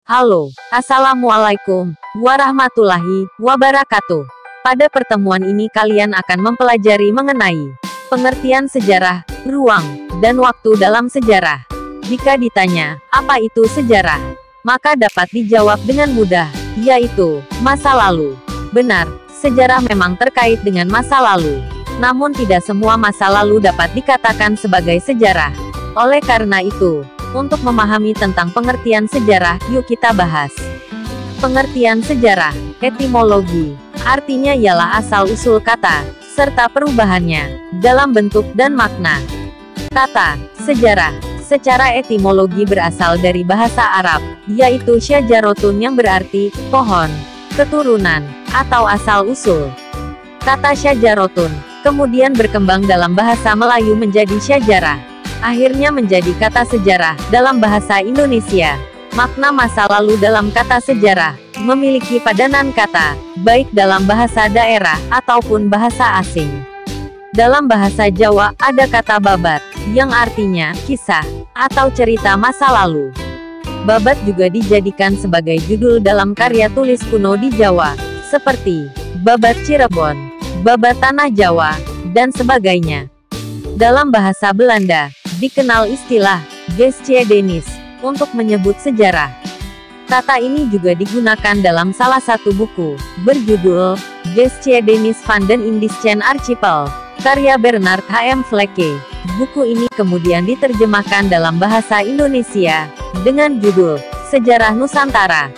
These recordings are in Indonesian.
Halo, Assalamualaikum warahmatullahi wabarakatuh. Pada pertemuan ini kalian akan mempelajari mengenai pengertian sejarah, ruang, dan waktu dalam sejarah. Jika ditanya, apa itu sejarah? Maka dapat dijawab dengan mudah, yaitu masa lalu. Benar, sejarah memang terkait dengan masa lalu. Namun tidak semua masa lalu dapat dikatakan sebagai sejarah. Oleh karena itu, untuk memahami tentang pengertian sejarah, yuk kita bahas. Pengertian sejarah, etimologi, artinya ialah asal-usul kata, serta perubahannya, dalam bentuk dan makna. Kata, sejarah, secara etimologi berasal dari bahasa Arab, yaitu syajarotun yang berarti, pohon, keturunan, atau asal-usul. Kata syajarotun, kemudian berkembang dalam bahasa Melayu menjadi syajarah. Akhirnya menjadi kata sejarah dalam bahasa Indonesia. Makna masa lalu dalam kata sejarah memiliki padanan kata, baik dalam bahasa daerah ataupun bahasa asing. Dalam bahasa Jawa ada kata babat, yang artinya kisah atau cerita masa lalu. Babat juga dijadikan sebagai judul dalam karya tulis kuno di Jawa, seperti Babat Cirebon, Babat Tanah Jawa, dan sebagainya. Dalam bahasa Belanda, dikenal istilah geschiedenis untuk menyebut sejarah. Kata ini juga digunakan dalam salah satu buku berjudul Geschiedenis van den Indischen Archipel, karya Bernard H.M. Vleke. Buku ini kemudian diterjemahkan dalam bahasa Indonesia dengan judul Sejarah Nusantara.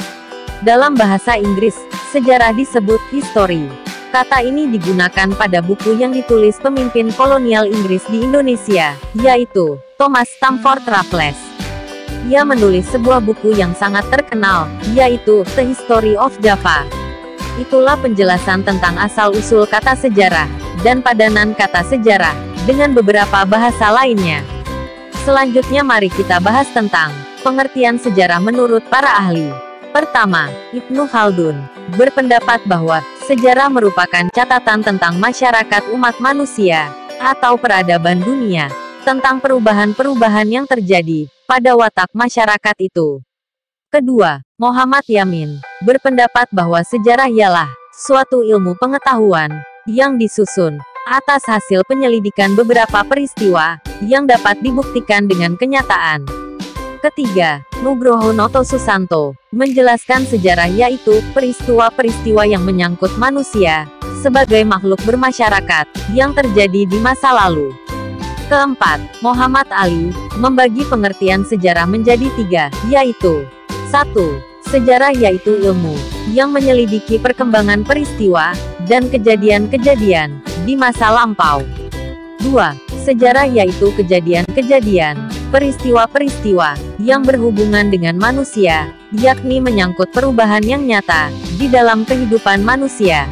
Dalam bahasa Inggris, sejarah disebut history. Kata ini digunakan pada buku yang ditulis pemimpin kolonial Inggris di Indonesia, yaitu Thomas Stamford Raffles. Ia menulis sebuah buku yang sangat terkenal, yaitu The History of Java. Itulah penjelasan tentang asal-usul kata sejarah, dan padanan kata sejarah, dengan beberapa bahasa lainnya. Selanjutnya mari kita bahas tentang pengertian sejarah menurut para ahli. Pertama, Ibnu Khaldun berpendapat bahwa sejarah merupakan catatan tentang masyarakat umat manusia, atau peradaban dunia, tentang perubahan-perubahan yang terjadi pada watak masyarakat itu. Kedua, Muhammad Yamin berpendapat bahwa sejarah ialah suatu ilmu pengetahuan yang disusun atas hasil penyelidikan beberapa peristiwa yang dapat dibuktikan dengan kenyataan. Ketiga, Nugroho Noto Susanto menjelaskan sejarah yaitu peristiwa-peristiwa yang menyangkut manusia sebagai makhluk bermasyarakat yang terjadi di masa lalu. Keempat, Muhammad Ali membagi pengertian sejarah menjadi tiga, yaitu 1. Sejarah yaitu ilmu yang menyelidiki perkembangan peristiwa dan kejadian-kejadian di masa lampau. 2. Sejarah yaitu kejadian-kejadian, peristiwa-peristiwa yang berhubungan dengan manusia, yakni menyangkut perubahan yang nyata di dalam kehidupan manusia.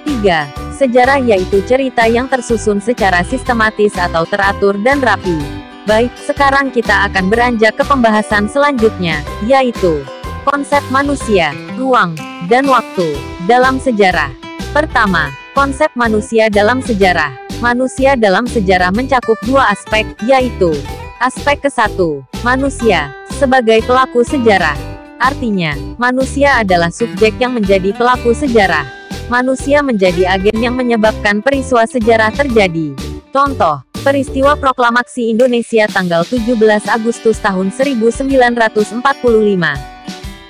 3. Sejarah yaitu cerita yang tersusun secara sistematis atau teratur dan rapi. Baik, sekarang kita akan beranjak ke pembahasan selanjutnya, yaitu konsep manusia, ruang, dan waktu dalam sejarah. Pertama, konsep manusia dalam sejarah. Manusia dalam sejarah mencakup dua aspek, yaitu aspek ke-1, manusia sebagai pelaku sejarah. Artinya, manusia adalah subjek yang menjadi pelaku sejarah. Manusia menjadi agen yang menyebabkan peristiwa sejarah terjadi. Contoh, peristiwa proklamasi Indonesia tanggal 17 Agustus tahun 1945.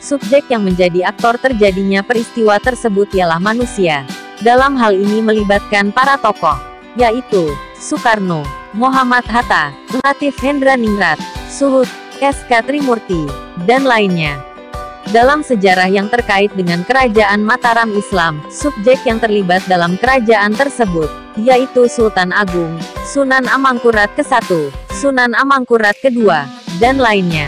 Subjek yang menjadi aktor terjadinya peristiwa tersebut ialah manusia. Dalam hal ini melibatkan para tokoh, yaitu Soekarno, Muhammad Hatta, Latif Hendraningrat, Suhut, S.K. Trimurti, dan lainnya. Dalam sejarah yang terkait dengan kerajaan Mataram Islam, subjek yang terlibat dalam kerajaan tersebut, yaitu Sultan Agung, Sunan Amangkurat ke-1, Sunan Amangkurat ke-2, dan lainnya.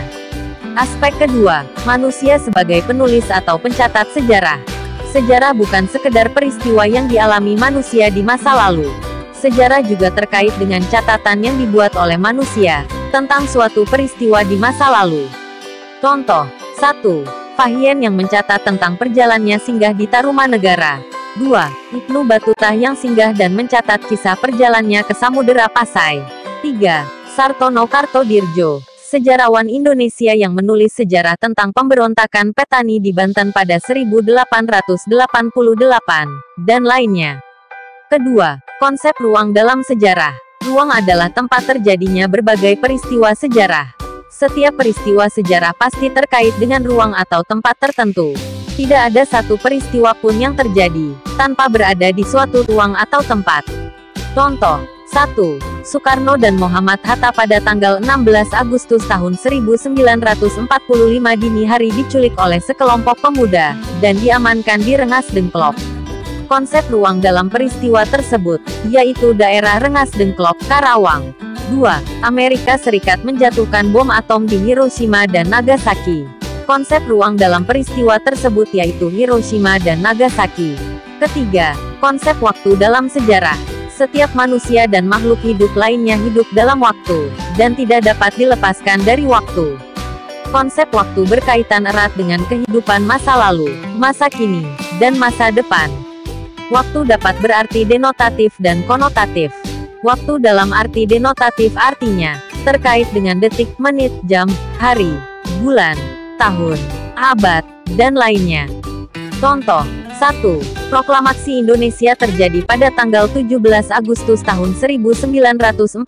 Aspek kedua, manusia sebagai penulis atau pencatat sejarah. Sejarah bukan sekedar peristiwa yang dialami manusia di masa lalu. Sejarah juga terkait dengan catatan yang dibuat oleh manusia tentang suatu peristiwa di masa lalu. Contoh, 1. Fahien yang mencatat tentang perjalanannya singgah di Tarumanegara. 2. Ibnu Batutah yang singgah dan mencatat kisah perjalanannya ke Samudera Pasai. 3. Sartono Kartodirjo sejarawan Indonesia yang menulis sejarah tentang pemberontakan petani di Banten pada 1888, dan lainnya. Kedua, konsep ruang dalam sejarah. Ruang adalah tempat terjadinya berbagai peristiwa sejarah. Setiap peristiwa sejarah pasti terkait dengan ruang atau tempat tertentu. Tidak ada satu peristiwa pun yang terjadi tanpa berada di suatu ruang atau tempat. Contoh, 1. Soekarno dan Muhammad Hatta pada tanggal 16 Agustus tahun 1945 dini hari diculik oleh sekelompok pemuda, dan diamankan di Rengas Dengklok. Konsep ruang dalam peristiwa tersebut, yaitu daerah Rengas Dengklok, Karawang. 2. Amerika Serikat menjatuhkan bom atom di Hiroshima dan Nagasaki. Konsep ruang dalam peristiwa tersebut yaitu Hiroshima dan Nagasaki. Ketiga, konsep waktu dalam sejarah. Setiap manusia dan makhluk hidup lainnya hidup dalam waktu, dan tidak dapat dilepaskan dari waktu. Konsep waktu berkaitan erat dengan kehidupan masa lalu, masa kini, dan masa depan. Waktu dapat berarti denotatif dan konotatif. Waktu dalam arti denotatif artinya terkait dengan detik, menit, jam, hari, bulan, tahun, abad, dan lainnya. Contoh, 1. Proklamasi Indonesia terjadi pada tanggal 17 Agustus tahun 1945.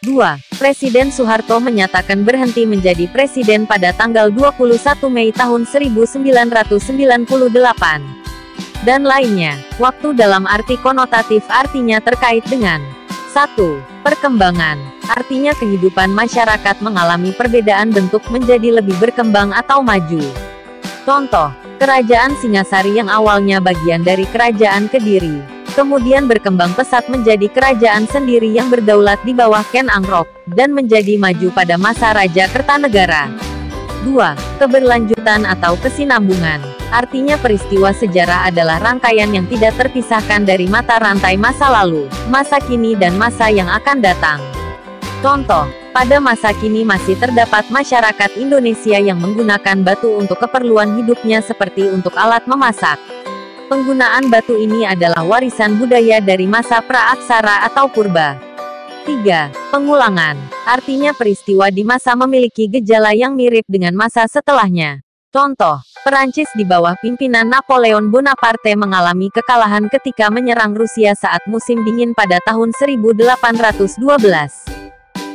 2. Presiden Soeharto menyatakan berhenti menjadi presiden pada tanggal 21 Mei tahun 1998. Dan lainnya. Waktu dalam arti konotatif artinya terkait dengan 1. Perkembangan. Artinya kehidupan masyarakat mengalami perbedaan bentuk menjadi lebih berkembang atau maju. Contoh, Kerajaan Singasari yang awalnya bagian dari Kerajaan Kediri, kemudian berkembang pesat menjadi kerajaan sendiri yang berdaulat di bawah Ken Angrok, dan menjadi maju pada masa Raja Kertanegara. 2. Keberlanjutan atau kesinambungan. Artinya peristiwa sejarah adalah rangkaian yang tidak terpisahkan dari mata rantai masa lalu, masa kini dan masa yang akan datang. Contoh, pada masa kini masih terdapat masyarakat Indonesia yang menggunakan batu untuk keperluan hidupnya seperti untuk alat memasak. Penggunaan batu ini adalah warisan budaya dari masa pra-aksara atau purba. 3. Pengulangan. Artinya peristiwa di masa memiliki gejala yang mirip dengan masa setelahnya. Contoh, Perancis di bawah pimpinan Napoleon Bonaparte mengalami kekalahan ketika menyerang Rusia saat musim dingin pada tahun 1812.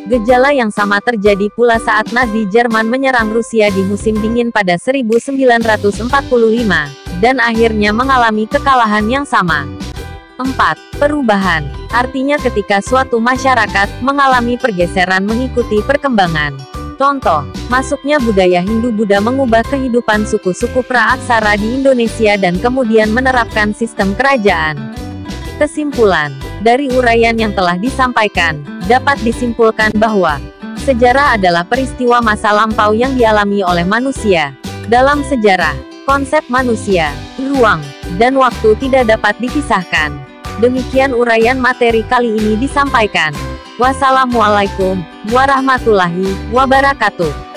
Gejala yang sama terjadi pula saat Nazi Jerman menyerang Rusia di musim dingin pada 1945, dan akhirnya mengalami kekalahan yang sama. 4. Perubahan. Artinya ketika suatu masyarakat mengalami pergeseran mengikuti perkembangan. Contoh, masuknya budaya Hindu-Buddha mengubah kehidupan suku-suku pra-aksara di Indonesia dan kemudian menerapkan sistem kerajaan. Kesimpulan, dari uraian yang telah disampaikan, dapat disimpulkan bahwa sejarah adalah peristiwa masa lampau yang dialami oleh manusia. Dalam sejarah, konsep manusia, ruang, dan waktu tidak dapat dipisahkan. Demikian uraian materi kali ini disampaikan. Wassalamualaikum warahmatullahi wabarakatuh.